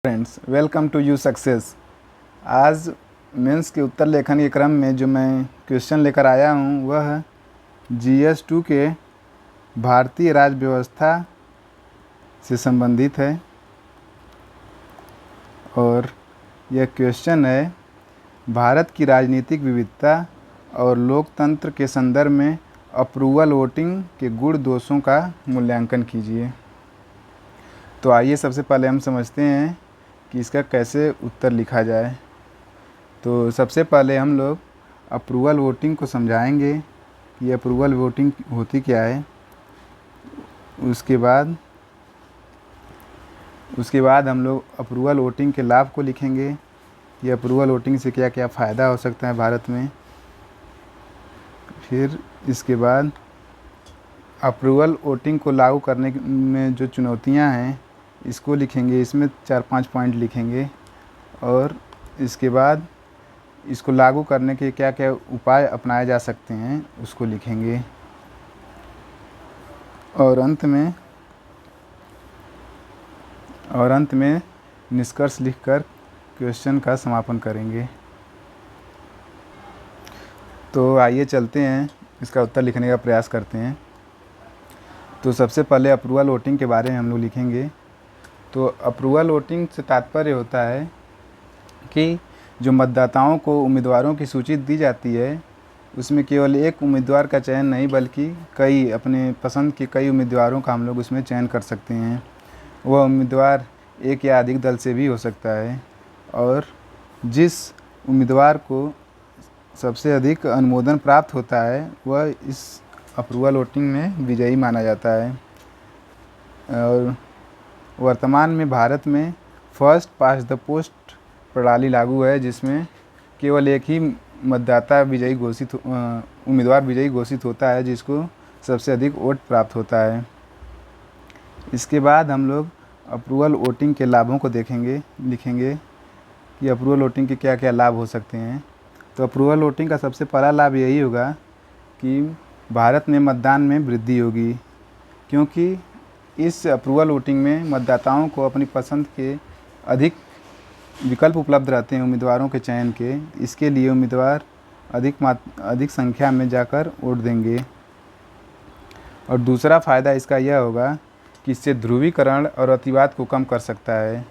Friends, welcome to you success. आज mains के उत्तर लेखन के क्रम में जो मैं क्वेश्चन लेकर आया हूँ वह GS2 के भारतीय राज्य व्यवस्था से संबंधित है और यह क्वेश्चन है भारत की राजनीतिक विविधता और लोकतंत्र के संदर्भ में अप्रूवल वोटिंग के गुण दोषों का मूल्यांकन कीजिए। तो आइए सबसे पहले हम समझते हैं कि इसका कैसे उत्तर लिखा जाए। तो सबसे पहले हम लोग अप्रूवल वोटिंग को समझाएंगे कि अप्रूवल वोटिंग होती क्या है। उसके बाद हम लोग अप्रूवल वोटिंग के लाभ को लिखेंगे कि अप्रूवल वोटिंग से क्या क्या फ़ायदा हो सकता है भारत में। फिर इसके बाद अप्रूवल वोटिंग को लागू करने में जो चुनौतियां हैं इसको लिखेंगे, इसमें 4-5 पॉइंट लिखेंगे। और इसके बाद इसको लागू करने के क्या क्या उपाय अपनाए जा सकते हैं उसको लिखेंगे। और अंत में निष्कर्ष लिखकर क्वेश्चन का समापन करेंगे। तो आइए चलते हैं, इसका उत्तर लिखने का प्रयास करते हैं। तो सबसे पहले अप्रूवल वोटिंग के बारे में हम लोग लिखेंगे। तो अप्रूवल वोटिंग से तात्पर्य होता है कि जो मतदाताओं को उम्मीदवारों की सूची दी जाती है उसमें केवल एक उम्मीदवार का चयन नहीं बल्कि कई अपने पसंद के कई उम्मीदवारों का हम लोग उसमें चयन कर सकते हैं। वह उम्मीदवार एक या अधिक दल से भी हो सकता है और जिस उम्मीदवार को सबसे अधिक अनुमोदन प्राप्त होता है वह इस अप्रूवल वोटिंग में विजयी माना जाता है। और वर्तमान में भारत में फर्स्ट पास्ट द पोस्ट प्रणाली लागू है, जिसमें केवल एक ही उम्मीदवार विजयी घोषित होता है जिसको सबसे अधिक वोट प्राप्त होता है। इसके बाद हम लोग अप्रूवल वोटिंग के लाभों को लिखेंगे कि अप्रूवल वोटिंग के क्या क्या लाभ हो सकते हैं। तो अप्रूवल वोटिंग का सबसे पहला लाभ यही होगा कि भारत में मतदान में वृद्धि होगी, क्योंकि इस अप्रूवल वोटिंग में मतदाताओं को अपनी पसंद के अधिक विकल्प उपलब्ध रहते हैं उम्मीदवारों के चयन के। इसके लिए उम्मीदवार अधिक संख्या में जाकर वोट देंगे। और दूसरा फ़ायदा इसका यह होगा कि इससे ध्रुवीकरण और अतिवाद को कम कर सकता है।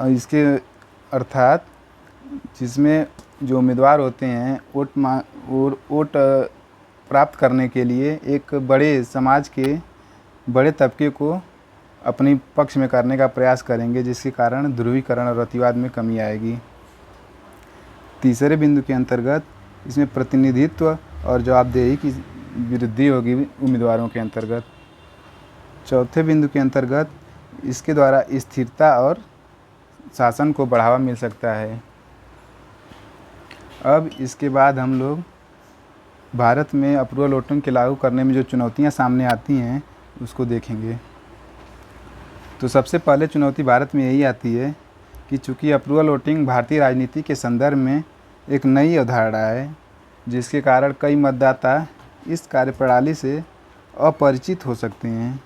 इसके अर्थात जिसमें जो उम्मीदवार होते हैं वोट प्राप्त करने के लिए एक बड़े समाज के बड़े तबके को अपनी पक्ष में करने का प्रयास करेंगे, जिसके कारण ध्रुवीकरण और अतिवाद में कमी आएगी। तीसरे बिंदु के अंतर्गत इसमें प्रतिनिधित्व और जवाबदेही की वृद्धि होगी उम्मीदवारों के अंतर्गत। चौथे बिंदु के अंतर्गत इसके द्वारा स्थिरता और शासन को बढ़ावा मिल सकता है। अब इसके बाद हम लोग भारत में अप्रूवल वोटिंग के लागू करने में जो चुनौतियां सामने आती हैं उसको देखेंगे। तो सबसे पहले चुनौती भारत में यही आती है कि चूँकि अप्रूवल वोटिंग भारतीय राजनीति के संदर्भ में एक नई अवधारणा है, जिसके कारण कई मतदाता इस कार्यप्रणाली से अपरिचित हो सकते हैं।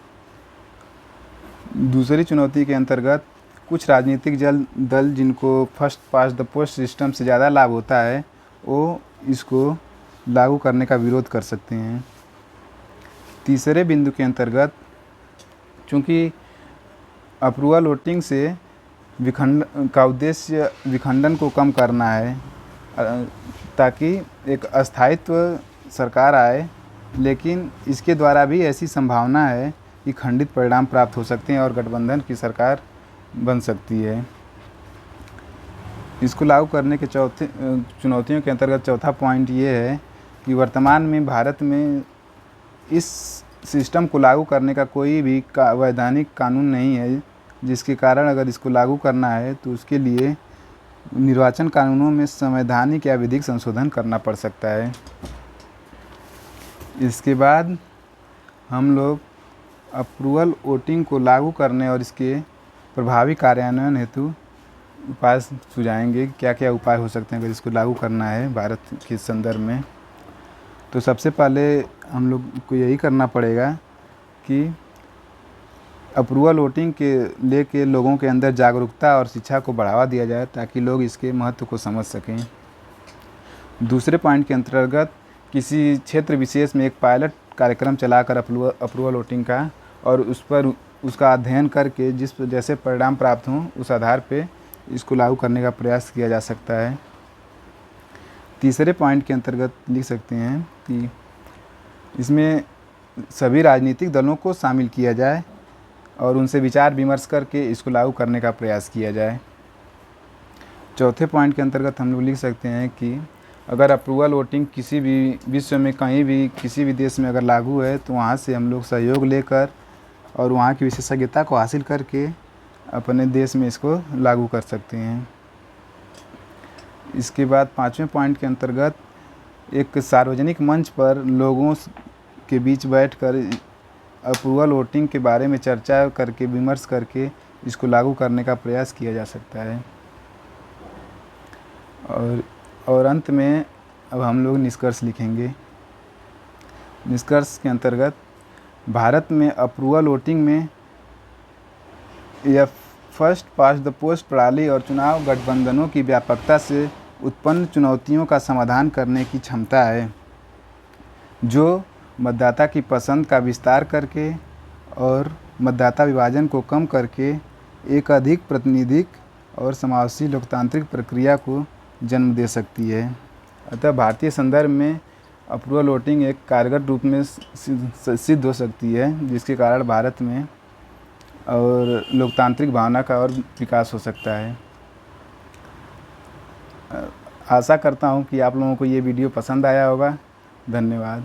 दूसरी चुनौती के अंतर्गत कुछ राजनीतिक दल जिनको first past the post system से ज़्यादा लाभ होता है वो इसको लागू करने का विरोध कर सकते हैं। तीसरे बिंदु के अंतर्गत चूँकि अप्रूवल वोटिंग से उद्देश्य विखंडन को कम करना है ताकि एक अस्थायित्व सरकार आए, लेकिन इसके द्वारा भी ऐसी संभावना है कि खंडित परिणाम प्राप्त हो सकते हैं और गठबंधन की सरकार बन सकती है। इसको लागू करने के चुनौतियों के अंतर्गत चौथा पॉइंट ये है कि वर्तमान में भारत में इस सिस्टम को लागू करने का कोई भी वैधानिक कानून नहीं है, जिसके कारण अगर इसको लागू करना है तो उसके लिए निर्वाचन कानूनों में संवैधानिक या विधिक संशोधन करना पड़ सकता है। इसके बाद हम लोग अप्रूवल वोटिंग को लागू करने और इसके प्रभावी कार्यान्वयन हेतु उपाय सुझाएंगे। क्या क्या उपाय हो सकते हैं अगर इसको लागू करना है भारत के संदर्भ में। तो सबसे पहले हम लोग को यही करना पड़ेगा कि अप्रूवल वोटिंग के लेके लोगों के अंदर जागरूकता और शिक्षा को बढ़ावा दिया जाए ताकि लोग इसके महत्व को समझ सकें। दूसरे पॉइंट के अंतर्गत किसी क्षेत्र विशेष में एक पायलट कार्यक्रम चलाकर अप्रूवल वोटिंग का और उस पर उसका अध्ययन करके जिस जैसे परिणाम प्राप्त हों उस आधार पे इसको लागू करने का प्रयास किया जा सकता है। तीसरे पॉइंट के अंतर्गत लिख सकते हैं कि इसमें सभी राजनीतिक दलों को शामिल किया जाए और उनसे विचार विमर्श करके इसको लागू करने का प्रयास किया जाए। चौथे पॉइंट के अंतर्गत हम लोग लिख सकते हैं कि अगर अप्रूवल वोटिंग किसी भी विश्व में कहीं भी किसी भी देश में अगर लागू है तो वहाँ से हम लोग सहयोग लेकर और वहाँ की विशेषज्ञता को हासिल करके अपने देश में इसको लागू कर सकते हैं। इसके बाद पाँचवें पॉइंट के अंतर्गत एक सार्वजनिक मंच पर लोगों के बीच बैठकर अप्रूवल वोटिंग के बारे में चर्चा करके विमर्श करके इसको लागू करने का प्रयास किया जा सकता है। और अंत में अब हम लोग निष्कर्ष लिखेंगे। निष्कर्ष के अंतर्गत भारत में अप्रूवल वोटिंग में यह फर्स्ट पास्ट द पोस्ट प्रणाली और चुनाव गठबंधनों की व्यापकता से उत्पन्न चुनौतियों का समाधान करने की क्षमता है, जो मतदाता की पसंद का विस्तार करके और मतदाता विभाजन को कम करके एक अधिक प्रातिनिधिक और समावेशी लोकतांत्रिक प्रक्रिया को जन्म दे सकती है। अतः भारतीय संदर्भ में अप्रूवल वोटिंग एक कारगर रूप में सिद्ध हो सकती है, जिसके कारण भारत में और लोकतांत्रिक भावना का और विकास हो सकता है। आशा करता हूँ कि आप लोगों को ये वीडियो पसंद आया होगा। धन्यवाद।